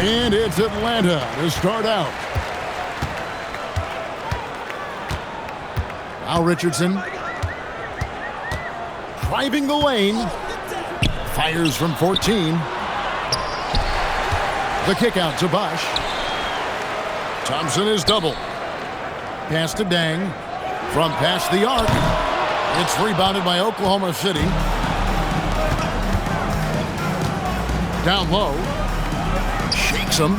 And it's Atlanta to start out. Now Richardson driving the lane. Fires from 14. The kick out to Bosch. Thompson is double. Pass to Dang. From past the arc. It's rebounded by Oklahoma City. Down low. Shakes him.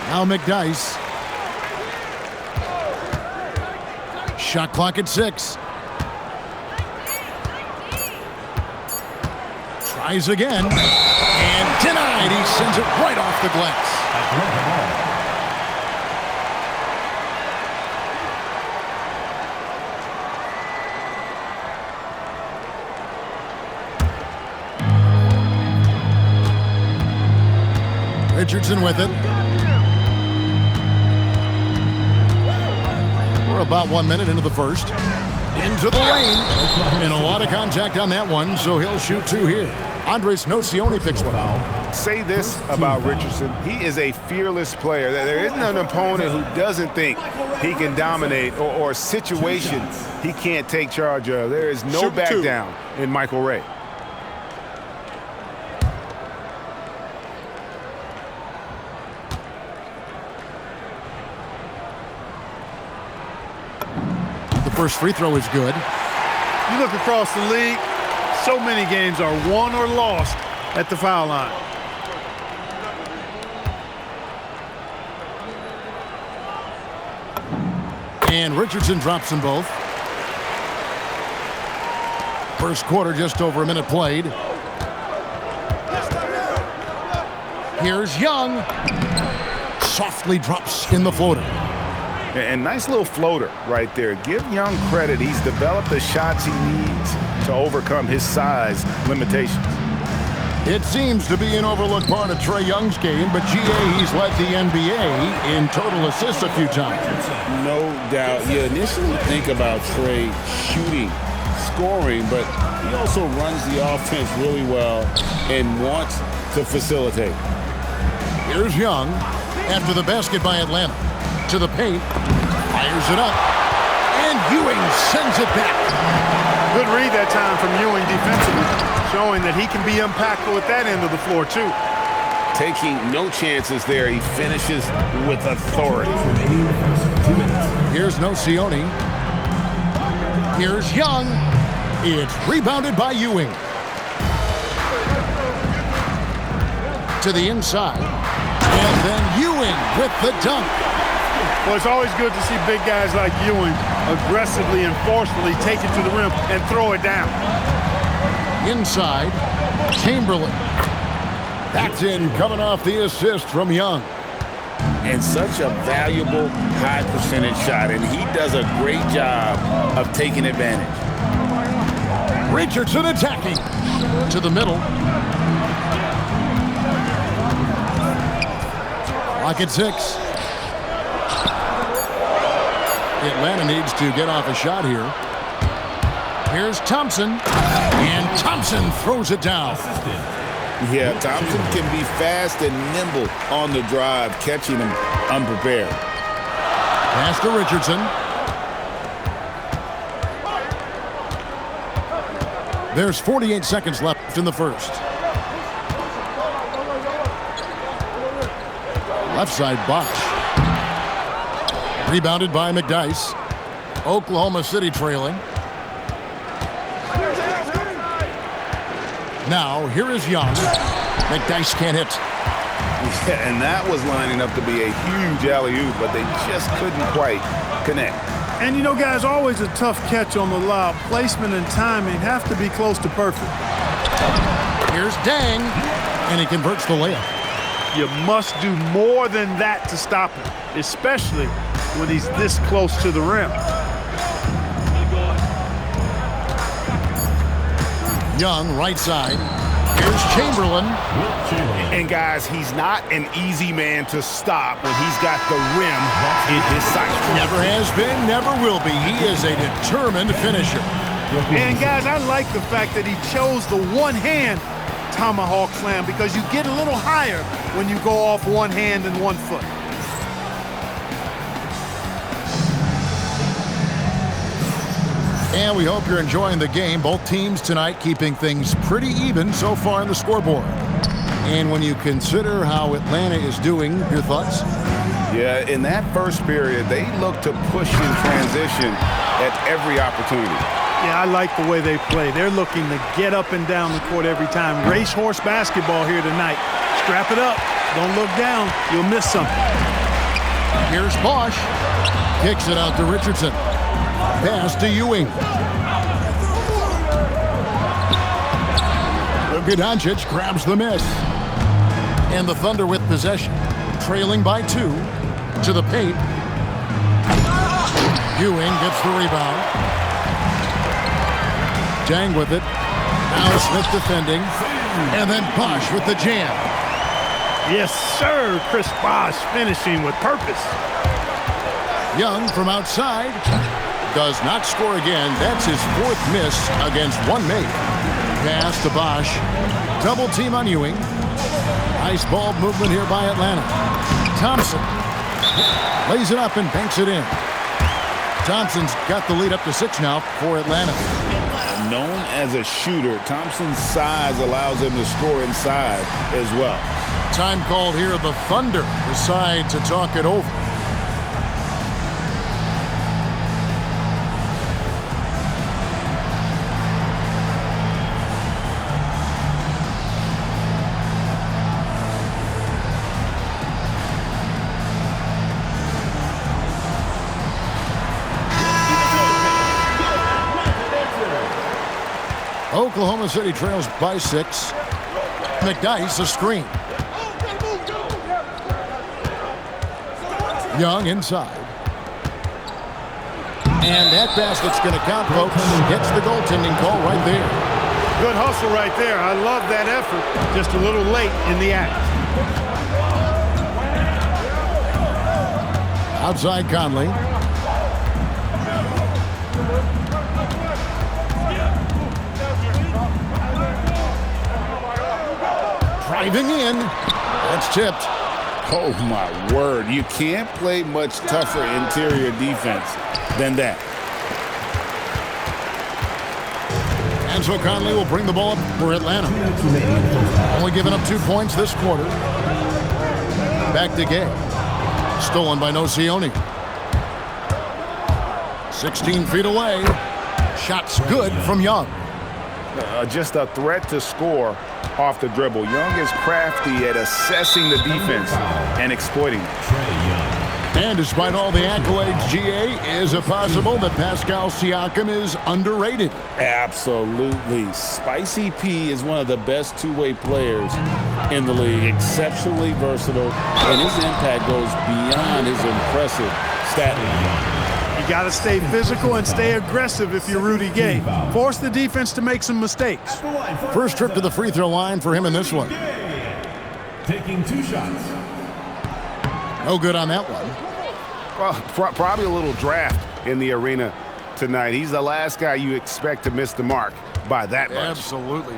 Now McDyess. Shot clock at 6. Tries again. And denied. He sends it right off the glass. Richardson with it. We're about 1 minute into the first. Into the lane. And a lot of contact on that one, so he'll shoot 2 here. Andres Nocioni picks one out. Say this about Richardson. He is a fearless player. There isn't an opponent who doesn't think he can dominate or a situation he can't take charge of. There is no back down in Michael Ray. First free throw is good. You look across the league, so many games are won or lost at the foul line. And Richardson drops them both. First quarter, just over a minute played. Here's Young. Softly drops in the floater. And nice little floater right there. Give Young credit. He's developed the shots he needs to overcome his size limitations. It seems to be an overlooked part of Trae Young's game, but GA, he's led the NBA in total assists a few times. No doubt. You initially think about Trae shooting, scoring, but he also runs the offense really well and wants to facilitate. Here's Young after the basket by Atlanta. To the paint, fires it up, and Ewing sends it back. Good read that time from Ewing defensively, showing that he can be impactful at that end of the floor, too. Taking no chances there. He finishes with authority. Here's Nocioni. Here's Young. It's rebounded by Ewing. To the inside. And then Ewing with the dunk. Well, it's always good to see big guys like Ewing aggressively and forcefully take it to the rim and throw it down. Inside, Chamberlain. That's in, coming off the assist from Young. And such a valuable high percentage shot, and he does a great job of taking advantage. Richardson attacking. To the middle. Clock at 6. Atlanta needs to get off a shot here. Here's Thompson. And Thompson throws it down. Yeah, Thompson can be fast and nimble on the drive, catching him unprepared. Pass to Richardson. There's 48 seconds left in the first. Left side, Bosch. Rebounded by McDyess. Oklahoma City trailing. Now, here is Young. McDyess can't hit. Yeah, and that was lining up to be a huge alley-oop, but they just couldn't quite connect. And you know, guys, always a tough catch on the lob. Placement and timing have to be close to perfect. Here's Dang, and he converts the layup. You must do more than that to stop him, especially when he's this close to the rim. Young, right side. Here's Chamberlain. And guys, he's not an easy man to stop when he's got the rim in his sight. Never has been, never will be. He is a determined finisher. And guys, I like the fact that he chose the one-hand tomahawk slam because you get a little higher when you go off one hand and one foot. And we hope you're enjoying the game. Both teams tonight keeping things pretty even so far on the scoreboard. And when you consider how Atlanta is doing, your thoughts? Yeah, in that first period, they look to push in transition at every opportunity. Yeah, I like the way they play. They're looking to get up and down the court every time. Racehorse basketball here tonight. Strap it up. Don't look down. You'll miss something. Here's Bosch. Kicks it out to Richardson. Pass to Ewing. Luka Doncic grabs the miss. And the Thunder with possession. Trailing by 2 to the paint. Ewing gets the rebound. Dang with it. Now Smith defending. And then Bosch with the jam. Yes, sir. Chris Bosch finishing with purpose. Young from outside. Does not score again. That's his 4th miss against one mate. Pass to Bosch. Double team on Ewing. Nice ball movement here by Atlanta. Thompson lays it up and banks it in. Thompson's got the lead up to 6 now for Atlanta. Known as a shooter, Thompson's size allows him to score inside as well. Time called here. The Thunder decide to talk it over. Oklahoma City trails by 6. McDyess a screen. Young inside. And that basket's going to count, folks. Gets the goaltending call right there. Good hustle right there. I love that effort. Just a little late in the act. Outside Conley. Driving in. That's tipped. Oh, my word. You can't play much tougher interior defense than that. And so Conley will bring the ball up for Atlanta. Only giving up 2 points this quarter. Back to Gay. Stolen by Nocioni. 16 feet away. Shot's good from Young. Just a threat to score off the dribble. Young is crafty at assessing the defense and exploiting it. And despite all the accolades, GA, is it possible that Pascal Siakam is underrated? Absolutely. Spicy P is one of the best two-way players in the league. Exceptionally versatile, and his impact goes beyond his impressive stat line. You got to stay physical and stay aggressive if you're Rudy Gay. Force the defense to make some mistakes. First trip to the free throw line for him in this one. Taking 2 shots. No good on that one. Well, probably a little draft in the arena tonight. He's the last guy you expect to miss the mark by that much. Absolutely.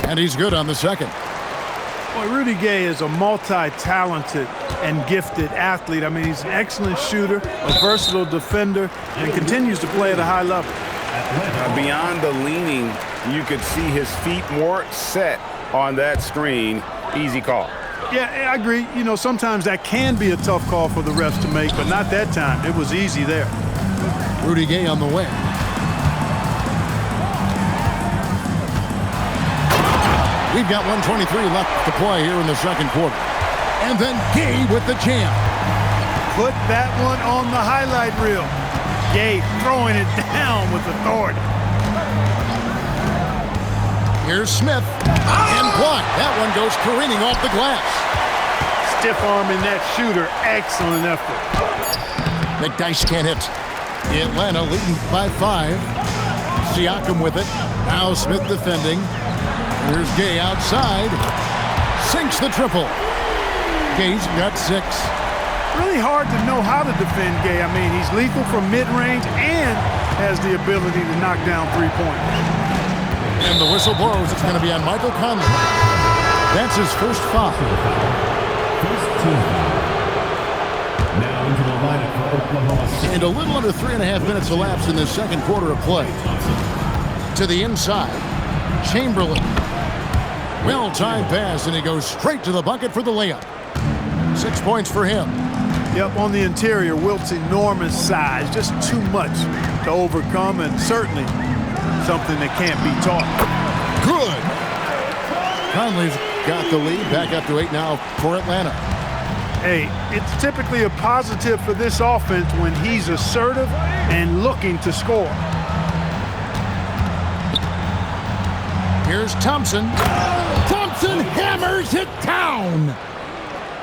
And he's good on the second. Boy, Rudy Gay is a multi-talented and gifted athlete. I mean, he's an excellent shooter, a versatile defender, and continues to play at a high level. Beyond the leaning, you could see his feet more set on that screen. Easy call. Yeah, I agree. You know, sometimes that can be a tough call for the refs to make, but not that time. It was easy there. Rudy Gay on the wing. We've got 1:23 left to play here in the second quarter. And then Gay with the jam. Put that one on the highlight reel. Gay throwing it down with authority. Here's Smith. And blocked. That one goes careening off the glass. Stiff arming that shooter. Excellent effort. McDyess can't hit. Atlanta leading by 5. Siakam with it. Now Smith defending. Here's Gay outside. Sinks the triple. Gay's got 6. Really hard to know how to defend Gay. I mean, he's lethal from mid-range and has the ability to knock down 3-pointers. And the whistle blows. It's going to be on Michael Conley. That's his first foul. First team foul. Now into the lineup for Oklahoma City. And a little under 3.5 minutes elapsed in this second quarter of play. To the inside, Chamberlain. Well-timed pass, and he goes straight to the bucket for the layup. 6 points for him. Yep, on the interior, Wilt's enormous size, just too much to overcome, and certainly something that can't be taught. Good. Conley's got the lead, back up to 8 now for Atlanta. Hey, it's typically a positive for this offense when he's assertive and looking to score. Here's Thompson. Thompson hammers it down.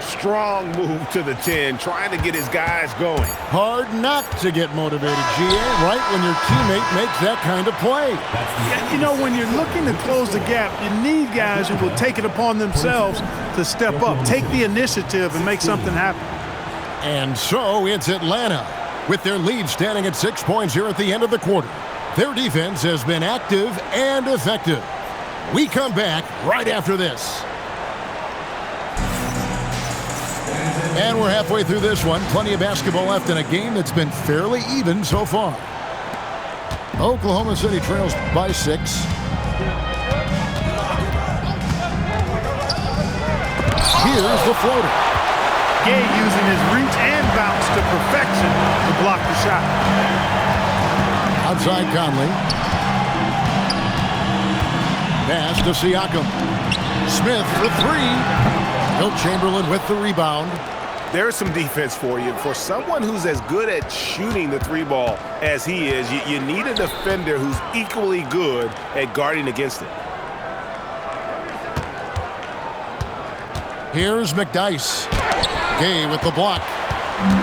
Strong move to the 10, trying to get his guys going. Hard not to get motivated, GA, right when your teammate makes that kind of play. Yeah, you know, when you're looking to close the gap, you need guys who will take it upon themselves to step up, take the initiative, and make something happen. And so it's Atlanta with their lead standing at 6 points here at the end of the quarter. Their defense has been active and effective. We come back right after this. And we're halfway through this one. Plenty of basketball left in a game that's been fairly even so far. Oklahoma City trails by 6. Here's the floater. Gay using his reach and bounce to perfection to block the shot. Outside Conley. Pass to Siakam. Smith for 3. Wilt Chamberlain with the rebound. There's some defense for you. For someone who's as good at shooting the 3 ball as he is, you need a defender who's equally good at guarding against it. Here's McDyess. Gay with the block.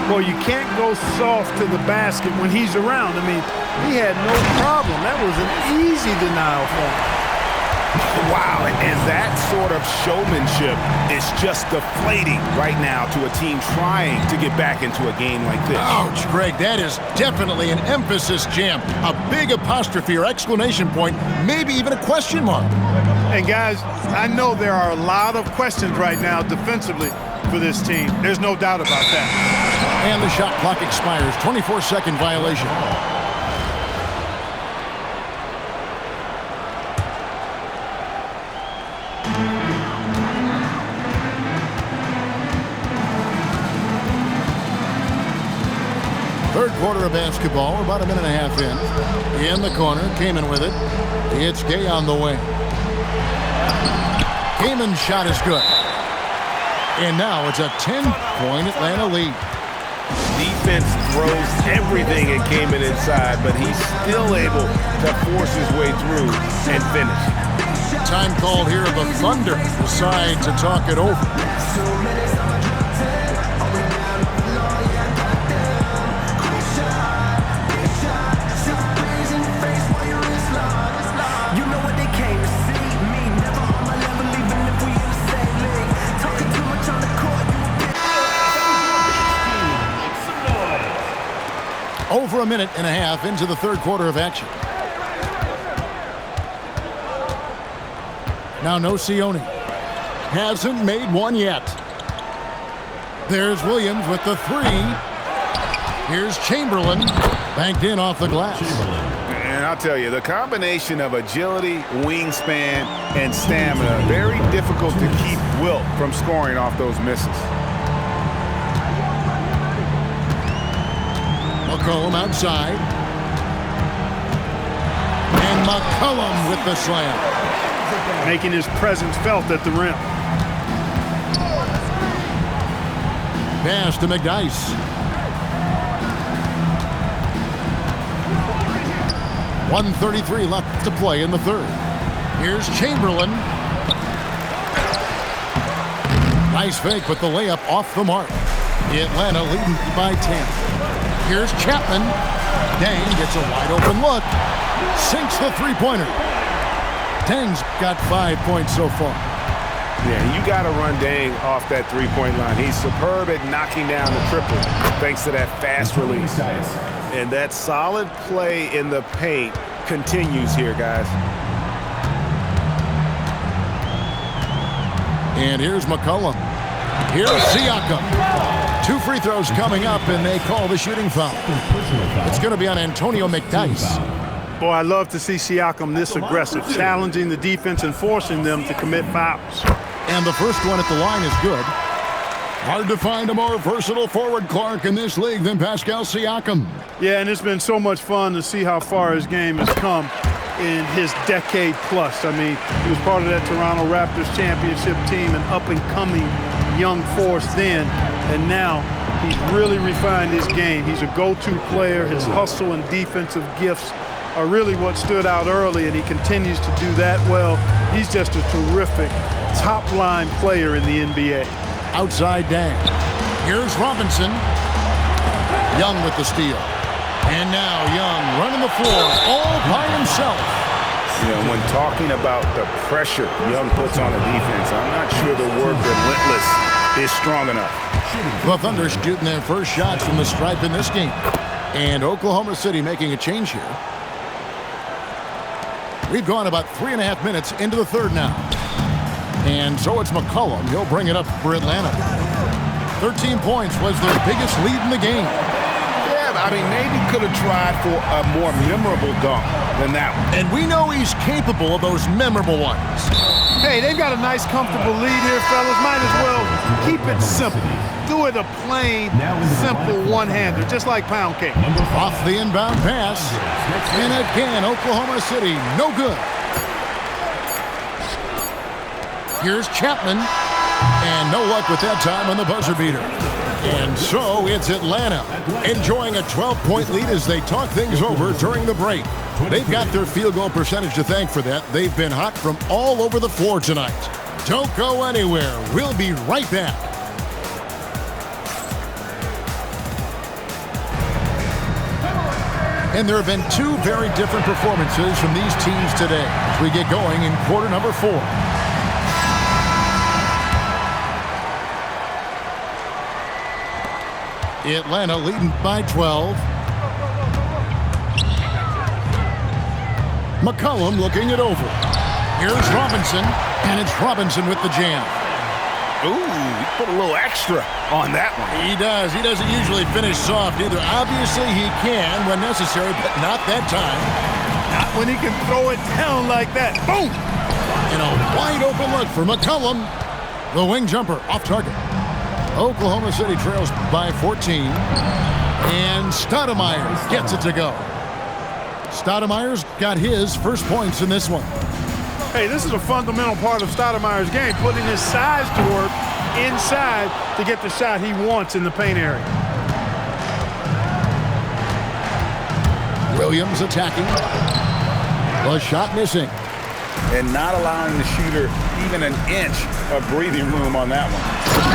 Well, you can't go soft to the basket when he's around. I mean, he had no problem. That was an easy denial for him. Wow, and that sort of showmanship is just deflating right now to a team trying to get back into a game like this. Ouch, Greg, that is definitely an emphasis jam. A big apostrophe or exclamation point, maybe even a question mark. And guys, I know there are a lot of questions right now defensively for this team. There's no doubt about that. And the shot clock expires. 24-second violation. Third quarter of basketball, we're about a minute and a half in. In the corner, Kaman with it. It's Gay on the way. Kaman's shot is good. And now it's a 10-point Atlanta lead. Defense throws everything at Kaman inside, but he's still able to force his way through and finish. Time called here. The Thunder decide to talk it over. Over a minute and a half into the third quarter of action. Now no Sione. Hasn't made one yet. There's Williams with the 3. Here's Chamberlain. Banked in off the glass. And I'll tell you, the combination of agility, wingspan, and stamina, very difficult to keep Wilt from scoring off those misses. McCollum outside. And McCollum with the slam. Making his presence felt at the rim. Pass to McDyess. .133 left to play in the third. Here's Chamberlain. Nice fake with the layup off the mark. Atlanta leading by 10. Here's Chapman. Dang gets a wide open look. Sinks the three-pointer. Dang's got 5 points so far. Yeah, you got to run Dang off that three-point line. He's superb at knocking down the triple thanks to that fast release. And that solid play in the paint continues here, guys. And here's McCollum. Here's Siakam. 2 free throws coming up, and they call the shooting foul. It's going to be on Antonio McDyess. Boy, I love to see Siakam this aggressive, challenging the defense and forcing them to commit fouls. And the first one at the line is good. Hard to find a more versatile forward, Clark, in this league than Pascal Siakam. Yeah, and it's been so much fun to see how far his game has come in his decade plus. I mean, he was part of that Toronto Raptors championship team, an up-and-coming young force then, and now he's really refined his game. He's a go-to player. His hustle and defensive gifts are really what stood out early, and he continues to do that well. He's just a terrific top-line player in the NBA. Outside Dan. Here's Robinson. Young with the steal. And now Young running the floor all by himself. You know, when talking about the pressure Young puts on a defense, I'm not sure the word relentless is strong enough. The Thunder shooting their first shots from the stripe in this game. And Oklahoma City making a change here. We've gone about 3.5 minutes into the third now. And so it's McCollum. He'll bring it up for Atlanta. 13 points was their biggest lead in the game. Yeah, I mean, maybe could have tried for a more memorable dunk than that one. And we know he's capable of those memorable ones. Hey, they've got a nice, comfortable lead here, fellas. Might as well keep it simple. Do it a plain, simple one-hander, just like pound cake. Off the inbound pass. And again, Oklahoma City, no good. Here's Chapman. And no luck with that time on the buzzer beater. And so it's Atlanta enjoying a 12-point lead as they talk things over during the break. They've got their field goal percentage to thank for that. They've been hot from all over the floor tonight. Don't go anywhere. We'll be right back. And there have been 2 very different performances from these teams today as we get going in quarter number 4. Atlanta leading by 12. McCollum looking it over. Here's Robinson, and it's Robinson with the jam. Ooh, he put a little extra on that one. He does. He doesn't usually finish soft either. Obviously, he can when necessary, but not that time. Not when he can throw it down like that. Boom! And a wide open look for McCollum. The wing jumper off target. Oklahoma City trails by 14. And Stoudemire gets it to go. Stoudemire's got his first points in this one. Hey, this is a fundamental part of Stoudemire's game, putting his size to work inside to get the shot he wants in the paint area. Williams attacking. The shot missing. And not allowing the shooter even an inch of breathing room on that one.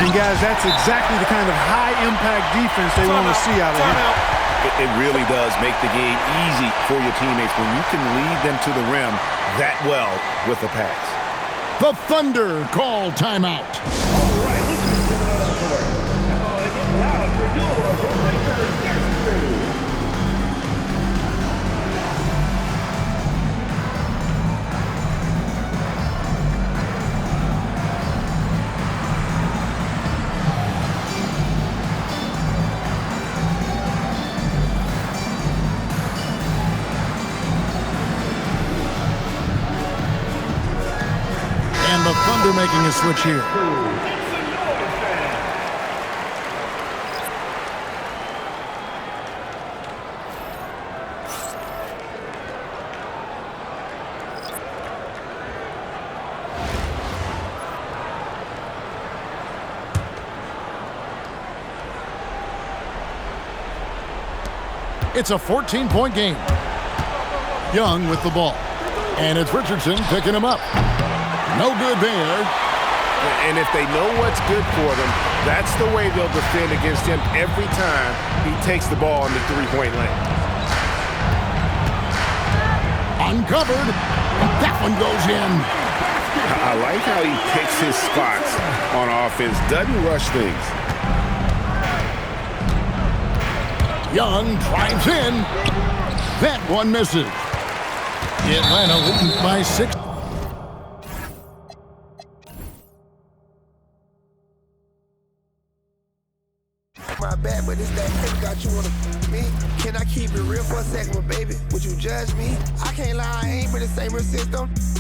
And guys, that's exactly the kind of high-impact defense they want to see out of him. It really does make the game easy for your teammates when you can lead them to the rim that well with the pass. The Thunder call timeout. The Thunder making a switch here. It's a 14-point game. Young with the ball. And it's Richardson picking him up. No good there. And if they know what's good for them, that's the way they'll defend against him every time he takes the ball in the three-point lane. Uncovered. That one goes in. I like how he picks his spots on offense. Doesn't rush things. Young drives in. That one misses. Atlanta leading by 6. since that paper got you on me. Can I keep it real for a second, but baby, would you judge me? I can't lie, I ain't been the same since them